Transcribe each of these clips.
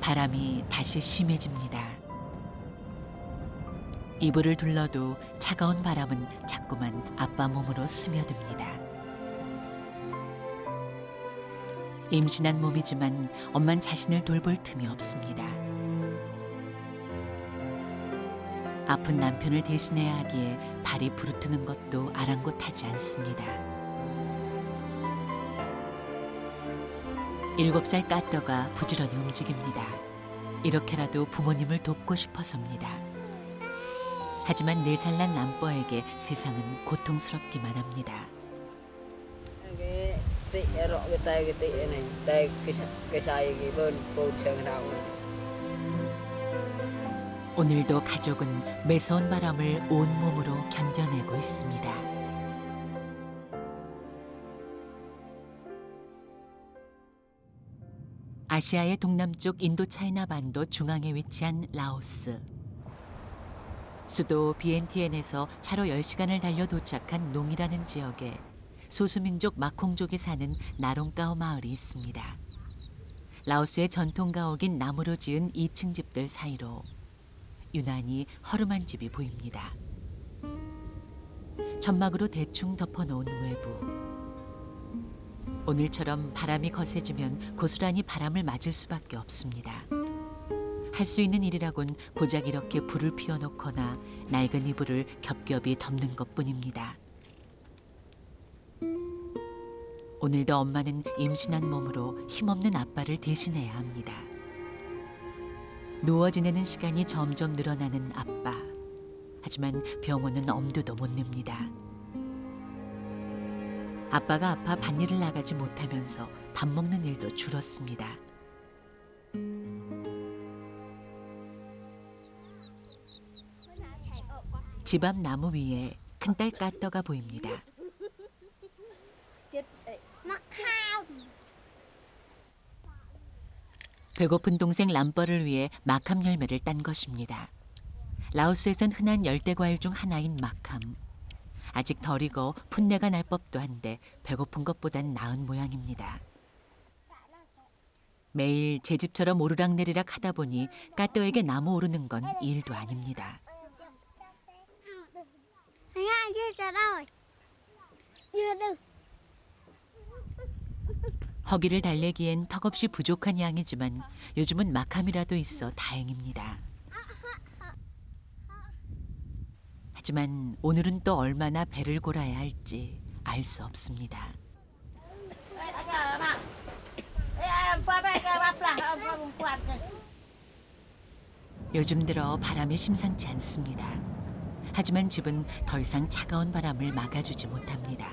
바람이 다시 심해집니다. 이불을 둘러도 차가운 바람은 자꾸만 아빠 몸으로 스며듭니다. 임신한 몸이지만 엄만 자신을 돌볼 틈이 없습니다. 아픈 남편을 대신해야 하기에 발이 부르트는 것도 아랑곳하지 않습니다. 7살 까떠가 부지런히 움직입니다. 이렇게라도 부모님을 돕고 싶어서입니다. 하지만 4살 난 남뻐에게 세상은 고통스럽기만 합니다. 오늘도 가족은 매서운 바람을 온몸으로 견뎌내고 있습니다. 아시아의 동남쪽 인도차이나 반도 중앙에 위치한 라오스. 수도 비엔티엔에서 차로 10시간을 달려 도착한 농이라는 지역에 소수민족 마콩족이 사는 나롱가오 마을이 있습니다. 라오스의 전통 가옥인 나무로 지은 2층 집들 사이로 유난히 허름한 집이 보입니다. 천막으로 대충 덮어놓은 외부. 오늘처럼 바람이 거세지면 고스란히 바람을 맞을 수밖에 없습니다. 할 수 있는 일이라곤 고작 이렇게 불을 피워놓거나 낡은 이불을 겹겹이 덮는 것뿐입니다. 오늘도 엄마는 임신한 몸으로 힘없는 아빠를 대신해야 합니다. 누워 지내는 시간이 점점 늘어나는 아빠. 하지만 병원은 엄두도 못 냅니다. 아빠가 아파 밭일을 나가지 못하면서 밥 먹는 일도 줄었습니다. 집 앞 나무 위에 큰딸 까떠가 보입니다. 배고픈 동생 람버를 위해 마캄 열매를 딴 것입니다. 라오스에선 흔한 열대과일 중 하나인 마캄. 아직 덜 익어 풋내가 날 법도 한데 배고픈 것보단 나은 모양입니다. 매일 제 집처럼 오르락내리락 하다 보니 까떠에게 나무 오르는 건 일도 아닙니다. 허기를 달래기엔 턱없이 부족한 양이지만 요즘은 마캄이라도 있어 다행입니다. 하지만 오늘은 또 얼마나 배를 골아야 할지 알 수 없습니다. 요즘 들어 바람이 심상치 않습니다. 하지만 집은 더 이상 차가운 바람을 막아주지 못합니다.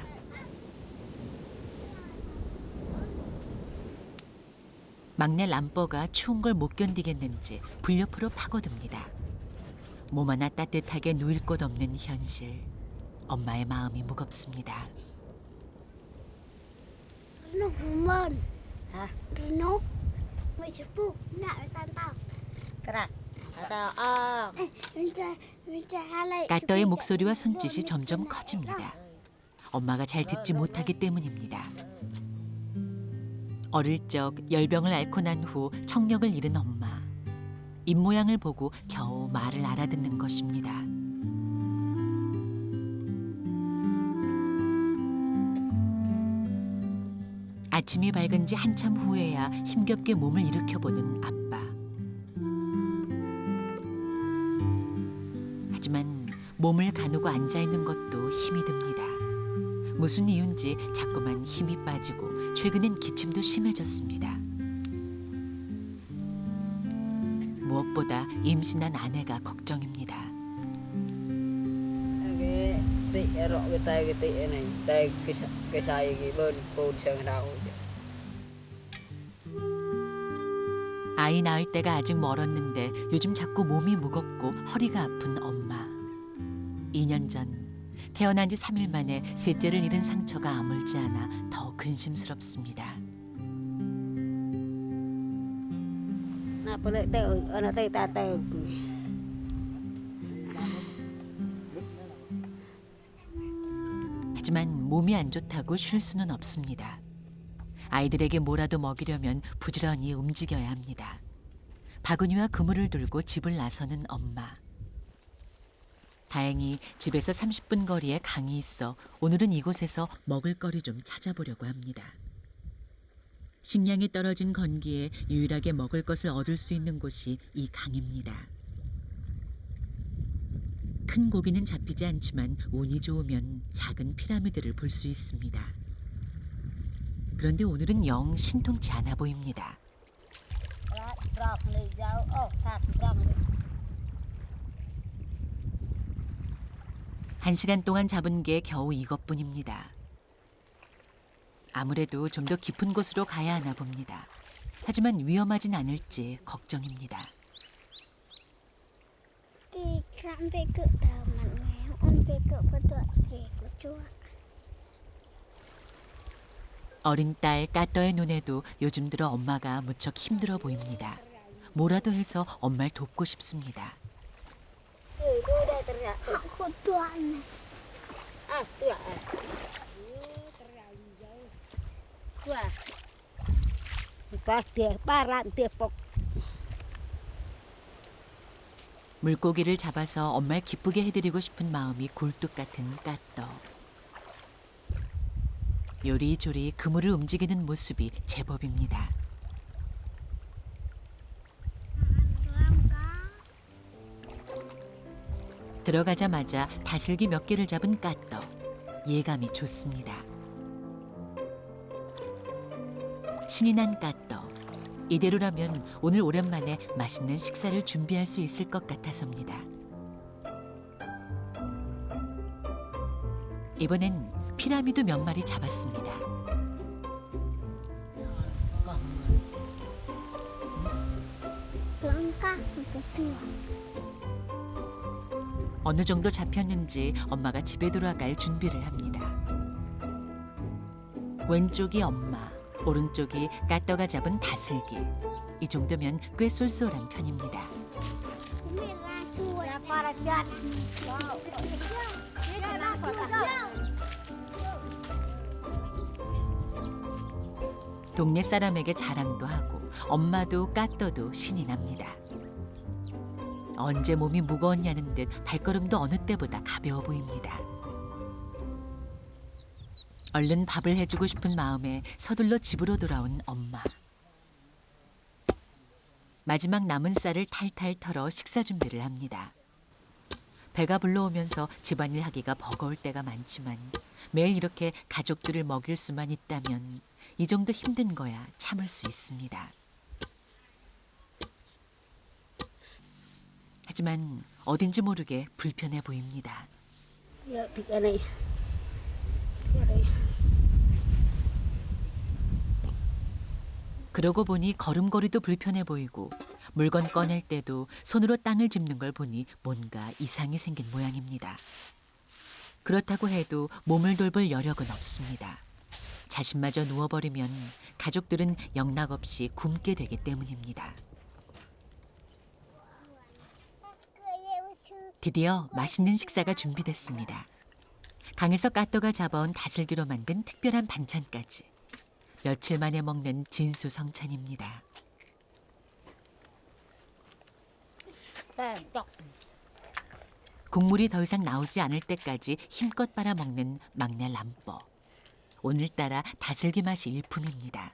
막내 람버가 추운 걸 못 견디겠는지 불옆으로 파고듭니다. 몸 하나 따뜻하게 누일 곳 없는 현실. 엄마의 마음이 무겁습니다. 까떠의 목소리와 손짓이 점점 커집니다. 엄마가 잘 듣지 못하기 때문입니다. 어릴 적 열병을 앓고 난 후 청력을 잃은 엄마. 입모양을 보고 겨우 말을 알아듣는 것입니다. 아침이 밝은 지 한참 후에야 힘겹게 몸을 일으켜보는 아빠. 하지만 몸을 가누고 앉아있는 것도 힘이 듭니다. 무슨 이유인지 자꾸만 힘이 빠지고 최근엔 기침도 심해졌습니다. 무엇보다 임신한 아내가 걱정입니다. 아이 낳을 때가 아직 멀었는데 요즘 자꾸 몸이 무겁고 허리가 아픈 엄마. 2년 전 태어난 지 3일 만에 셋째를 잃은 상처가 아물지 않아 더 근심스럽습니다. 하지만 몸이 안 좋다고 쉴 수는 없습니다. 아이들에게 뭐라도 먹이려면 부지런히 움직여야 합니다. 바구니와 그물을 들고 집을 나서는 엄마. 다행히 집에서 30분 거리에 강이 있어 오늘은 이곳에서 먹을거리 좀 찾아보려고 합니다. 식량이 떨어진 건기에 유일하게 먹을 것을 얻을 수 있는 곳이 이 강입니다. 큰 고기는 잡히지 않지만 운이 좋으면 작은 피라미드를 볼 수 있습니다. 그런데 오늘은 영 신통치 않아 보입니다. 한 시간 동안 잡은 게 겨우 이것뿐입니다. 아무래도 좀 더 깊은 곳으로 가야 하나 봅니다. 하지만 위험하진 않을지 걱정입니다. 어린 딸 까떠의 눈에도 요즘 들어 엄마가 무척 힘들어 보입니다. 뭐라도 해서 엄마를 돕고 싶습니다. 물고기를 잡아서 엄마를 기쁘게 해드리고 싶은 마음이 굴뚝 같은 까떠. 요리조리 그물을 움직이는 모습이 제법입니다. 들어가자마자 다슬기 몇 개를 잡은 까떠. 예감이 좋습니다. 신이 난 까떠. 이대로라면 오늘 오랜만에 맛있는 식사를 준비할 수 있을 것 같아서입니다. 이번엔 피라미드 몇 마리 잡았습니다. 어느 정도 잡혔는지 엄마가 집에 돌아갈 준비를 합니다. 왼쪽이 엄마, 오른쪽이 까떠가 잡은 다슬기. 이 정도면 꽤 쏠쏠한 편입니다. 동네 사람에게 자랑도 하고 엄마도 까떠도 신이 납니다. 언제 몸이 무거웠냐는 듯 발걸음도 어느 때보다 가벼워 보입니다. 얼른 밥을 해주고 싶은 마음에 서둘러 집으로 돌아온 엄마. 마지막 남은 쌀을 탈탈 털어 식사 준비를 합니다. 배가 불러오면서 집안일 하기가 버거울 때가 많지만 매일 이렇게 가족들을 먹일 수만 있다면 이 정도 힘든 거야 참을 수 있습니다. 하지만 어딘지 모르게 불편해 보입니다. 그러고 보니 걸음걸이도 불편해 보이고 물건 꺼낼 때도 손으로 땅을 짚는 걸 보니 뭔가 이상이 생긴 모양입니다. 그렇다고 해도 몸을 돌볼 여력은 없습니다. 자신마저 누워버리면 가족들은 영락없이 굶게 되기 때문입니다. 드디어 맛있는 식사가 준비됐습니다. 강에서 까떠가 잡아온 다슬기로 만든 특별한 반찬까지. 며칠 만에 먹는 진수성찬입니다. 국물이 더 이상 나오지 않을 때까지 힘껏 빨아먹는 막내 람뻐. 오늘따라 다슬기 맛이 일품입니다.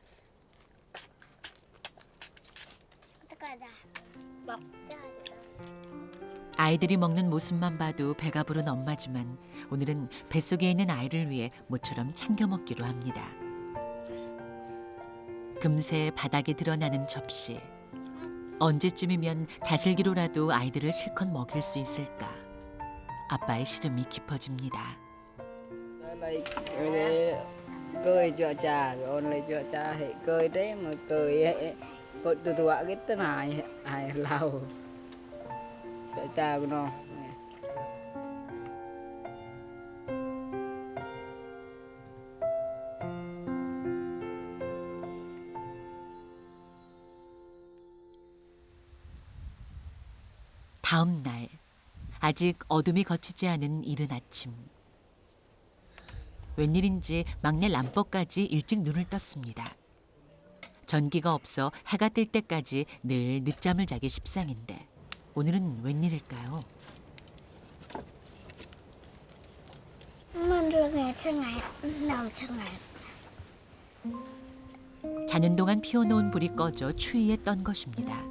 아이들이 먹는 모습만 봐도 배가 부른 엄마지만 오늘은 뱃속에 있는 아이를 위해 모처럼 챙겨 먹기로 합니다. 금세 바닥에 드러나는 접시. 언제쯤이면 다슬기로라도 아이들을 실컷 먹일 수 있을까. 아빠의 시름이 깊어집니다. cười cho cha ôn lại cho cha hệ cười đấy mà cười hệ cột từ từ cái tên hài lao cho cha của nó 다음 날, 아직 어둠이 거치지 않은 이른 아침. 웬일인지 막내 람뻐까지 일찍 눈을 떴습니다. 전기가 없어 해가 뜰 때까지 늘 늦잠을 자기 십상인데 오늘은 웬일일까요? 자는 동안 피워놓은 불이 꺼져 추위에 떤 것입니다.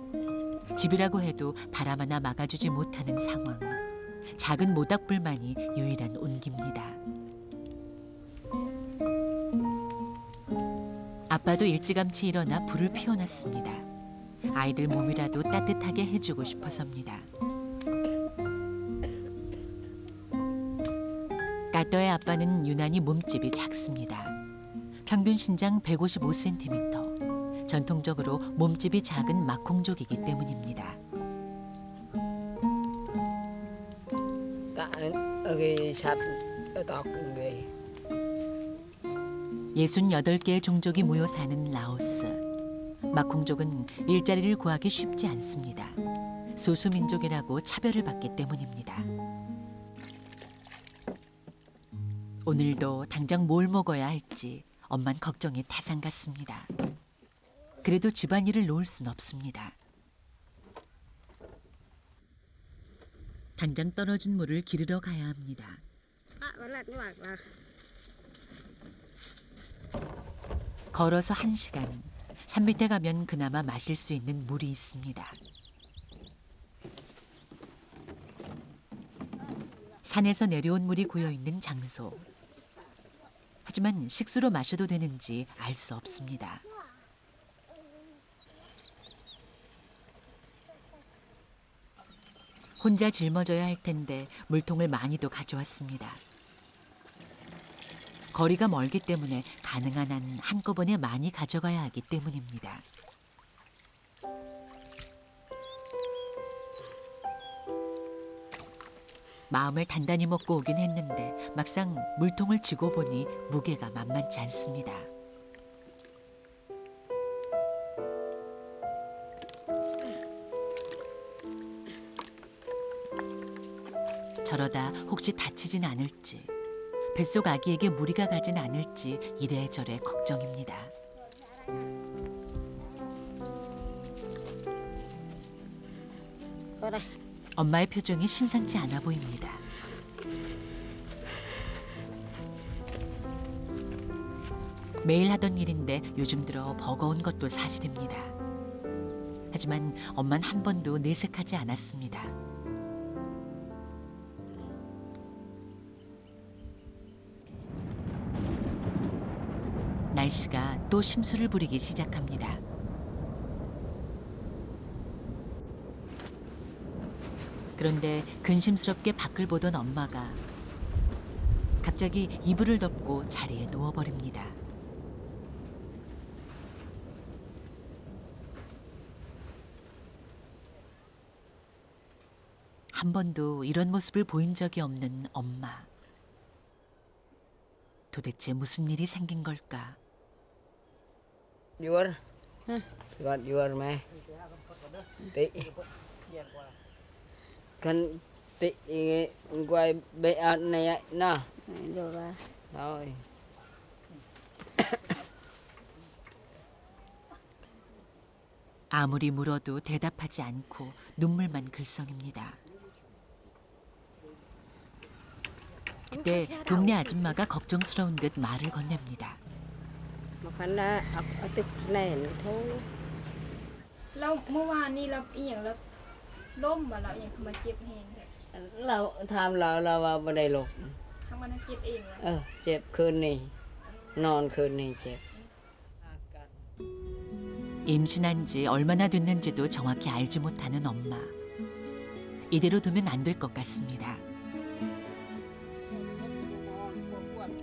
집이라고 해도 바람 하나 막아주지 못하는 상황. 작은 모닥불만이 유일한 온기입니다. 아빠도 일찌감치 일어나 불을 피워놨습니다. 아이들 몸이라도 따뜻하게 해주고 싶어서입니다. 까떠의 아빠는 유난히 몸집이 작습니다. 평균 신장 155cm. 전통적으로 몸집이 작은 마콩족이기 때문입니다. cái sạch ở tọt về 68개의 종족이 모여 사는 라오스. 마콩족은 일자리를 구하기 쉽지 않습니다. 소수민족이라고 차별을 받기 때문입니다. 오늘도 당장 뭘 먹어야 할지 엄만 걱정이 태산 같습니다. 그래도 집안일을 놓을 순 없습니다. 당장 떨어진 물을 기르러 가야 합니다. 걸어서 1시간. 산 밑에 가면 그나마 마실 수 있는 물이 있습니다. 산에서 내려온 물이 고여있는 장소. 하지만 식수로 마셔도 되는지 알 수 없습니다. 혼자 짊어져야 할 텐데 물통을 많이도 가져왔습니다. 거리가 멀기 때문에 가능한 한 한꺼번에 많이 가져가야 하기 때문입니다. 마음을 단단히 먹고 오긴 했는데 막상 물통을 쥐고 보니 무게가 만만치 않습니다. 저러다 혹시 다치진 않을지, 뱃속 아기에게 무리가 가진 않을지 이래저래 걱정입니다. 엄마의 표정이 심상치 않아 보입니다. 매일 하던 일인데 요즘 들어 버거운 것도 사실입니다. 하지만 엄만 한 번도 내색하지 않았습니다. 날씨가 또 심술을 부리기 시작합니다. 그런데 근심스럽게 밖을 보던 엄마가 갑자기 이불을 덮고 자리에 누워버립니다. 한 번도 이런 모습을 보인 적이 없는 엄마. 도대체 무슨 일이 생긴 걸까? Vuor gọt vuor mẹ tị cần tị quay bệ này nè rồi 아무리 물어도 대답하지 않고 눈물만 글썽입니다. 그때 동네 아줌마가 걱정스러운 듯 말을 건넵니다. แล้วเมื่อวานนี้เราอีหยังแล้วล้มบ่เราอีหยังคือมาเจ็บแฮงแท้ เราทำเราว่าไม่ได้หลก ทั้งมันเจ็บเองเลย เจ็บคืนนี้นอนคืนนี้เจ็บ 임신한 지 얼마나 됐는지도 정확히 알지 못하는 엄마. 이대로 두면 안 될 것 같습니다.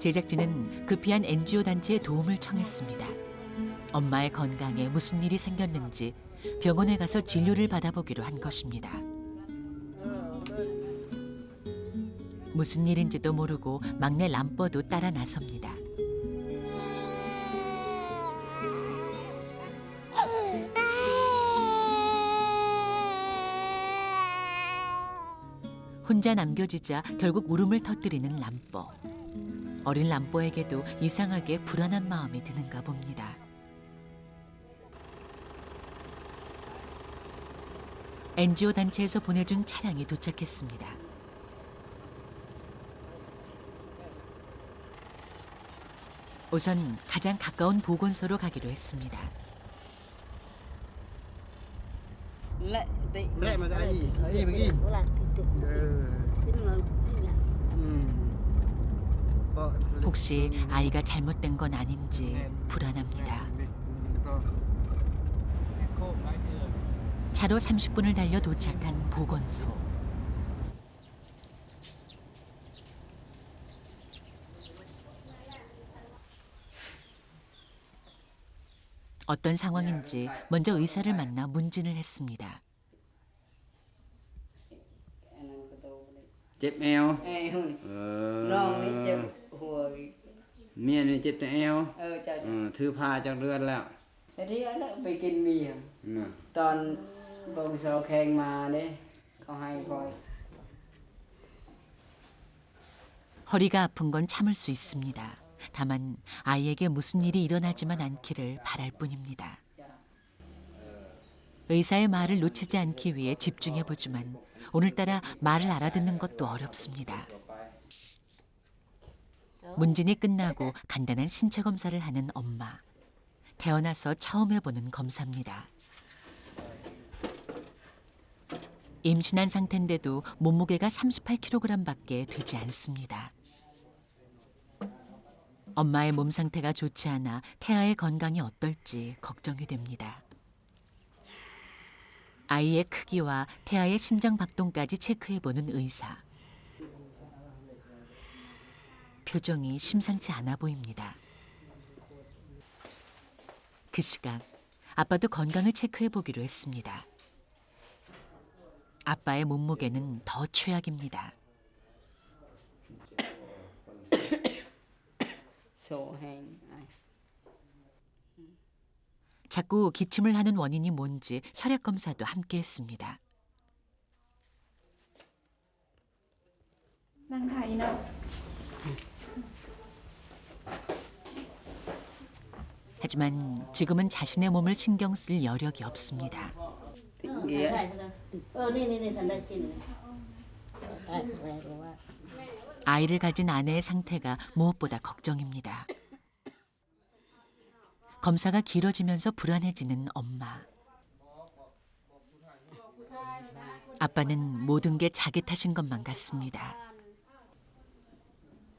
제작진은 급히 한 NGO 단체에 도움을 청했습니다. 엄마의 건강에 무슨 일이 생겼는지 병원에 가서 진료를 받아보기로 한 것입니다. 무슨 일인지도 모르고 막내 람버도 따라 나섭니다. 혼자 남겨지자 결국 울음을 터뜨리는 람버. 어린 람버에게도 이상하게 불안한 마음이 드는가 봅니다. NGO 단체에서 보내준 차량이 도착했습니다. 우선 가장 가까운 보건소로 가기로 했습니다. Lệ tị. Lẹ mà ai begini. Ulang titik. Tinggal tinggal. 혹시 아이가 잘못된 건 아닌지 불안합니다. 차로 30분을 달려 도착한 보건소. 어떤 상황인지 먼저 의사를 만나 문진을 했습니다. Chếp eo. Ê, hồi Ờ, non đi chịu hồi miệng thì chếp eo. chào chào. Thư pha trong lươn lẹo. Thế đi đó phải kinh bì à? Ừ. Toàn bông sò khen mà đấy. Có hay coi. 허리가 아픈 건 참을 수 있습니다. 다만 아이에게 무슨 일이 일어나지만 않기를 바랄 뿐입니다. 의사의 말을 놓치지 않기 위해 집중해 보지만 오늘따라 말을 알아듣는 것도 어렵습니다. 문진이 끝나고 간단한 신체 검사를 하는 엄마. 태어나서 처음 해보는 검사입니다. 임신한 상태인데도 몸무게가 38kg밖에 되지 않습니다. 엄마의 몸 상태가 좋지 않아 태아의 건강이 어떨지 걱정이 됩니다. 아이의 크기와 태아의 심장 박동까지 체크해보는 의사. 표정이 심상치 않아 보입니다. 그 시각 아빠도 건강을 체크해보기로 했습니다. 아빠의 몸무게는 더 최악입니다. Sổ hành. 자꾸 기침을 하는 원인이 뭔지 혈액 검사도 함께 했습니다. Đang thấy đâu. 하지만 지금은 자신의 몸을 신경 쓸 여력이 없습니다. Nghĩa. Ini tanda sini. 아이를 가진 아내의 상태가 무엇보다 걱정입니다. 검사가 길어지면서 불안해지는 엄마. 아빠는 모든 게 자기 탓인 것만 같습니다.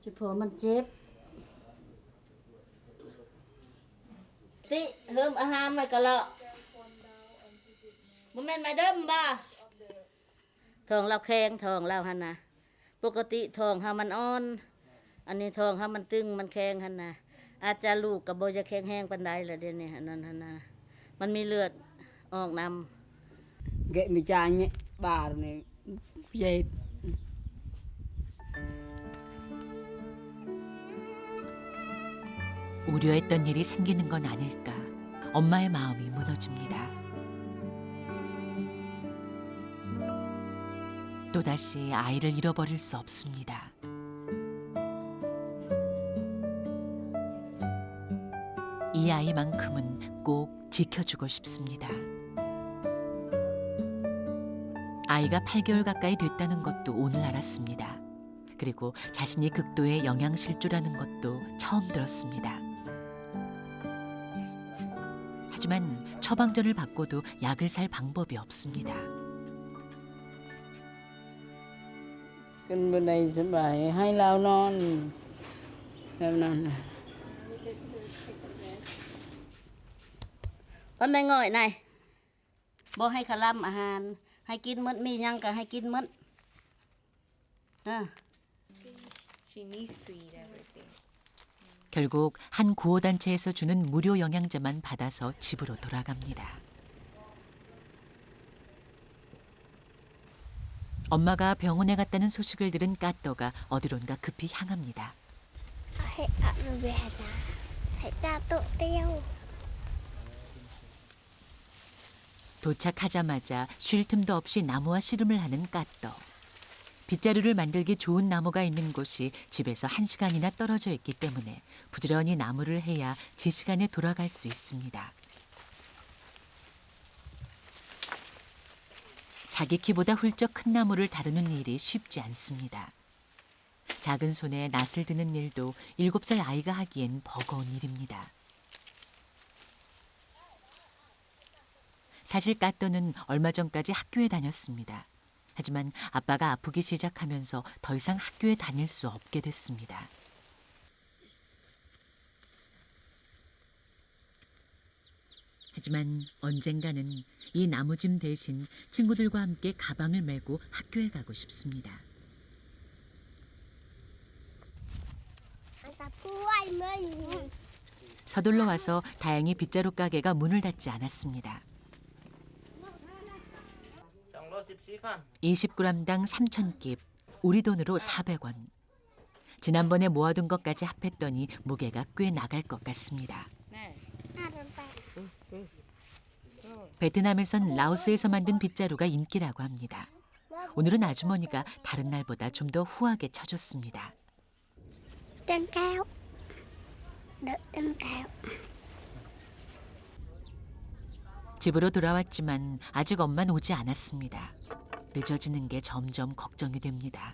Chụp mình chép. Tí hôm ở ham mày cả lọ. Bố mẹ mày đâm ba. Thường lao khen thường lao hả nè. ปกติท้องเฮามันอ่อนอันนี้ท้องเฮามันตึงมันแข็งหั่นน่ะอาจจะลูกก็บ่จะแข็งแรงปานใดล่ะเดี๋ยวนี้อันนั้นหั่นน่ะมันมีเลือดออกนำ Gậy mì cha nhé. Bà này. Dây. 우려했던 일이 생기는 건 아닐까. 엄마의 마음이 무너집니다. 또다시 아이를 잃어버릴 수 없습니다. 이 아이만큼은 꼭 지켜주고 싶습니다. 아이가 8개월 가까이 됐다는 것도 오늘 알았습니다. 그리고 자신이 극도의 영양실조라는 것도 처음 들었습니다. 하지만 처방전을 받고도 약을 살 방법이 없습니다. Bên bên đây sẽ bài hay lao non. Lao non. คนไม่ง่อยนายบ่ให้ขะล่ำอาหารให้กินหมดมีหยังก็ให้กินหมด She needs to eat everything. 결국 한 구호단체에서 주는 무료 영양제만 받아서 집으로 돌아갑니다. 엄마가 병원에 갔다는 소식을 들은 까또가 어디론가 급히 향합니다. Hãy ăn về nhà, hãy ra tội tiêu. 도착하자마자 쉴 틈도 없이 나무와 씨름을 하는 까또. 빗자루를 만들기 좋은 나무가 있는 곳이 집에서 1시간이나 떨어져 있기 때문에 부지런히 나무를 해야 제 시간에 돌아갈 수 있습니다. 자기 키보다 훌쩍 큰 나무를 다루는 일이 쉽지 않습니다. 작은 손에 낫을 드는 일도 7살 아이가 하기엔 버거운 일입니다. 사실 까또는 얼마 전까지 학교에 다녔습니다. 하지만 아빠가 아프기 시작하면서 더 이상 학교에 다닐 수 없게 됐습니다. 하지만 언젠가는 이 나무짐 대신 친구들과 함께 가방을 메고 학교에 가고 싶습니다. 서둘러 와서 다행히 빗자루 가게가 문을 닫지 않았습니다. 20g당 3,000깁, 우리 돈으로 400원. 지난번에 모아둔 것까지 합했더니 무게가 꽤 나갈 것 같습니다. 베트남에선 라오스에서 만든 빗자루가 인기라고 합니다. 오늘은 아주머니가 다른 날보다 좀 더 후하게 쳐줬습니다. 집으로 돌아왔지만 아직 엄마는 오지 않았습니다. 늦어지는 게 점점 걱정이 됩니다.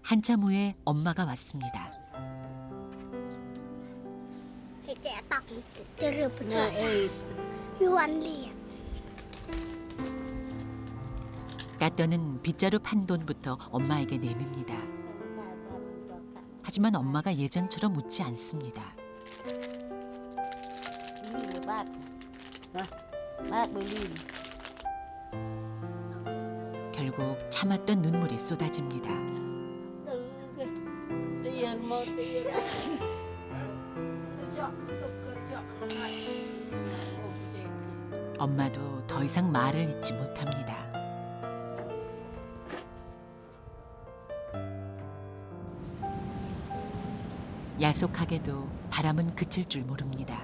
한참 후에 엄마가 왔습니다. 까떠는 빗자루 판 돈부터 엄마에게 내밉니다. 하지만 엄마가 예전처럼 웃지 않습니다. 결국 참았던 눈물이 쏟아집니다. 엄마도 더 이상 말을 잇지 못합니다. 야속하게도 바람은 그칠 줄 모릅니다.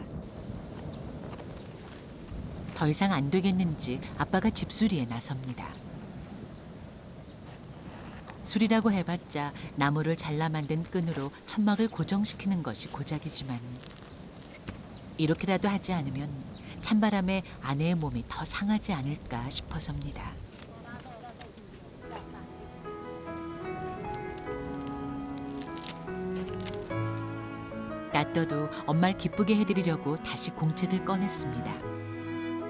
더 이상 안 되겠는지 아빠가 집수리에 나섭니다. 수리라고 해봤자 나무를 잘라 만든 끈으로 천막을 고정시키는 것이 고작이지만 이렇게라도 하지 않으면 찬바람에 아내의 몸이 더 상하지 않을까 싶어서입니다. 까떠도 엄마를 기쁘게 해드리려고 다시 공책을 꺼냈습니다.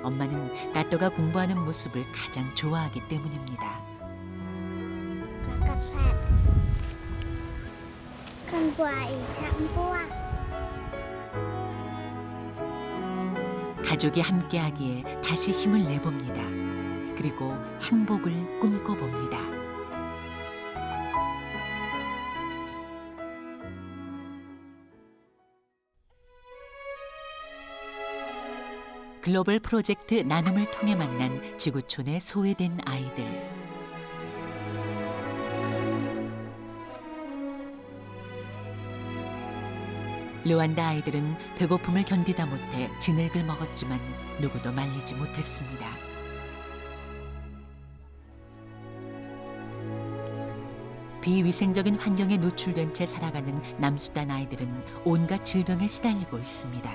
엄마는 까떠가 공부하는 모습을 가장 좋아하기 때문입니다. 가족이 함께하기에 다시 힘을 내봅니다. 그리고 행복을 꿈꿔봅니다. 글로벌 프로젝트 나눔을 통해 만난 지구촌의 소외된 아이들. 르완다 아이들은 배고픔을 견디다 못해 진흙을 먹었지만 누구도 말리지 못했습니다. 비위생적인 환경에 노출된 채 살아가는 남수단 아이들은 온갖 질병에 시달리고 있습니다.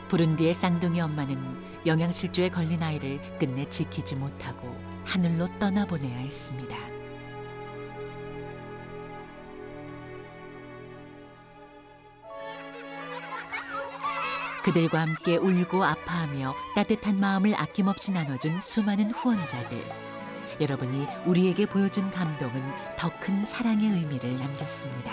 부룬디의 쌍둥이 엄마는 영양실조에 걸린 아이를 끝내 지키지 못하고 하늘로 떠나보내야 했습니다. 그들과 함께 울고 아파하며 따뜻한 마음을 아낌없이 나눠준 수많은 후원자들. 여러분이 우리에게 보여준 감동은 더 큰 사랑의 의미를 남겼습니다.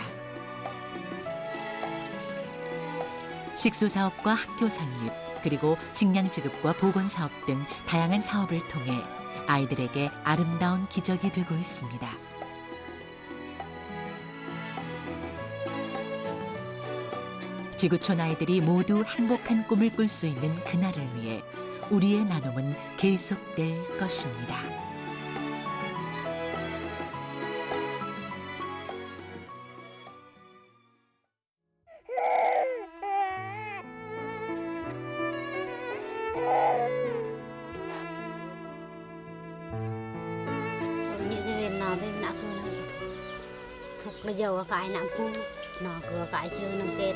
식수사업과 학교 설립, 그리고 식량 지급과 보건사업 등 다양한 사업을 통해 아이들에게 아름다운 기적이 되고 있습니다. 지구촌 아이들이 모두 행복한 꿈을 꿀 수 있는 그날을 위해 우리의 나눔은 계속될 것입니다. Như thế nào đây nãy bây giờ cái nằm pu nó cửa cái chưa nằm kết